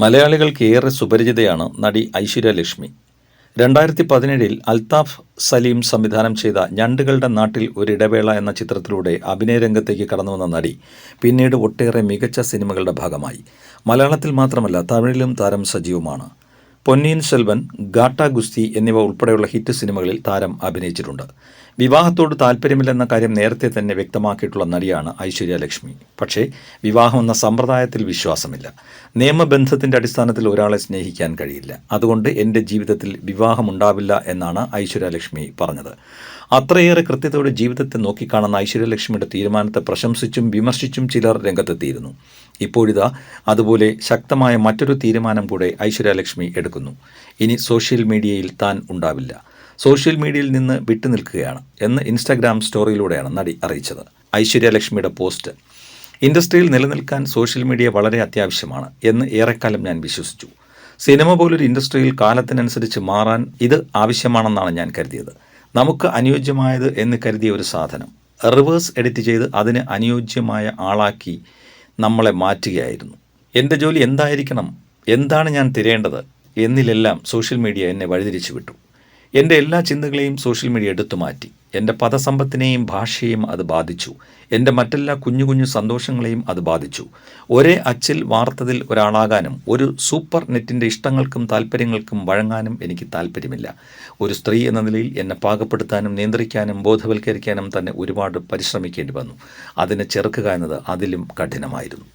മലയാളികൾക്ക് ഏറെ സുപരിചിതയാണ് നടി ഐശ്വര്യ ലക്ഷ്മി. 2017 അൽതാഫ് സലീം സംവിധാനം ചെയ്ത ഞണ്ടുകളുടെ നാട്ടിൽ ഒരിടവേള എന്ന ചിത്രത്തിലൂടെ അഭിനയരംഗത്തേക്ക് കടന്നുവന്ന നടി പിന്നീട് ഒട്ടേറെ മികച്ച സിനിമകളുടെ ഭാഗമായി. മലയാളത്തിൽ മാത്രമല്ല തമിഴിലും താരം സജീവമാണ്. പൊന്നിയിൻ സെൽവൻ, ഗാട്ട ഗുസ്തി എന്നിവ ഉൾപ്പെടെയുള്ള ഹിറ്റ് സിനിമകളിൽ താരം അഭിനയിച്ചിട്ടുണ്ട്. വിവാഹത്തോട് താല്പര്യമില്ലെന്ന കാര്യം നേരത്തെ തന്നെ വ്യക്തമാക്കിയിട്ടുള്ള നടിയാണ് ഐശ്വര്യ ലക്ഷ്മി. പക്ഷേ വിവാഹം എന്ന സമ്പ്രദായത്തിൽ വിശ്വാസമില്ല. നിയമബന്ധത്തിൻ്റെ അടിസ്ഥാനത്തിൽ ഒരാളെ സ്നേഹിക്കാൻ കഴിയില്ല. അതുകൊണ്ട് എൻ്റെ ജീവിതത്തിൽ വിവാഹമുണ്ടാവില്ല എന്നാണ് ഐശ്വര്യ ലക്ഷ്മി പറഞ്ഞത്. അത്രയേറെ കൃത്യതയോടെ ജീവിതത്തെ നോക്കിക്കാണുന്ന ഐശ്വര്യ ലക്ഷ്മിയുടെ തീരുമാനത്തെ പ്രശംസിച്ചും വിമർശിച്ചും ചിലർ രംഗത്തെത്തിയിരുന്നു. ഇപ്പോഴിതാ അതുപോലെ ശക്തമായ മറ്റൊരു തീരുമാനം കൂടെ ഐശ്വര്യ ലക്ഷ്മി എടുക്കുന്നു. ഇനി സോഷ്യൽ മീഡിയയിൽ താൻ ഉണ്ടാവില്ല, സോഷ്യൽ മീഡിയയിൽ നിന്ന് വിട്ടുനിൽക്കുകയാണ് എന്ന് ഇൻസ്റ്റാഗ്രാം സ്റ്റോറിയിലൂടെയാണ് നടി അറിയിച്ചത്. ഐശ്വര്യ ലക്ഷ്മിയുടെ പോസ്റ്റ്: ഇൻഡസ്ട്രിയിൽ നിലനിൽക്കാൻ സോഷ്യൽ മീഡിയ വളരെ അത്യാവശ്യമാണ് എന്ന് ഏറെക്കാലം ഞാൻ വിശ്വസിച്ചു. സിനിമ പോലൊരു ഇൻഡസ്ട്രിയിൽ കാലത്തിനനുസരിച്ച് മാറാൻ ഇത് ആവശ്യമാണെന്നാണ് ഞാൻ കരുതിയത്. നമുക്ക് അനുയോജ്യമായത് എന്ന് കരുതിയ ഒരു സാധനം റിവേഴ്സ് എഡിറ്റ് ചെയ്ത് അതിന് അനുയോജ്യമായ ആളാക്കി നമ്മളെ മാറ്റുകയായിരുന്നു. എൻ്റെ ജോലി എന്തായിരിക്കണം, എന്താണ് ഞാൻ തിരയേണ്ടത് എന്നിലെല്ലാം സോഷ്യൽ മീഡിയ എന്നെ വഴിതിരിച്ചു വിട്ടു. എൻ്റെ എല്ലാ ചിന്തകളെയും സോഷ്യൽ മീഡിയ എടുത്തു മാറ്റി. എൻ്റെ പദസമ്പത്തിനെയും ഭാഷയെയും അത് ബാധിച്ചു. എൻ്റെ മറ്റെല്ലാ കുഞ്ഞു കുഞ്ഞു സന്തോഷങ്ങളെയും അത് ബാധിച്ചു. ഒരേ അച്ചിൽ വാർത്തതിൽ ഒരാളാകാനും ഒരു സൂപ്പർ നെറ്റിൻ്റെ ഇഷ്ടങ്ങൾക്കും താല്പര്യങ്ങൾക്കും വഴങ്ങാനും എനിക്ക് താല്പര്യമില്ല. ഒരു സ്ത്രീ എന്ന നിലയിൽ എന്നെ പാകപ്പെടുത്താനും നിയന്ത്രിക്കാനും ബോധവൽക്കരിക്കാനും തന്നെ ഒരുപാട് പരിശ്രമിക്കേണ്ടി വന്നു. അതിനെ ചെറുക്കുക എന്നത് അതിലും കഠിനമായിരുന്നു.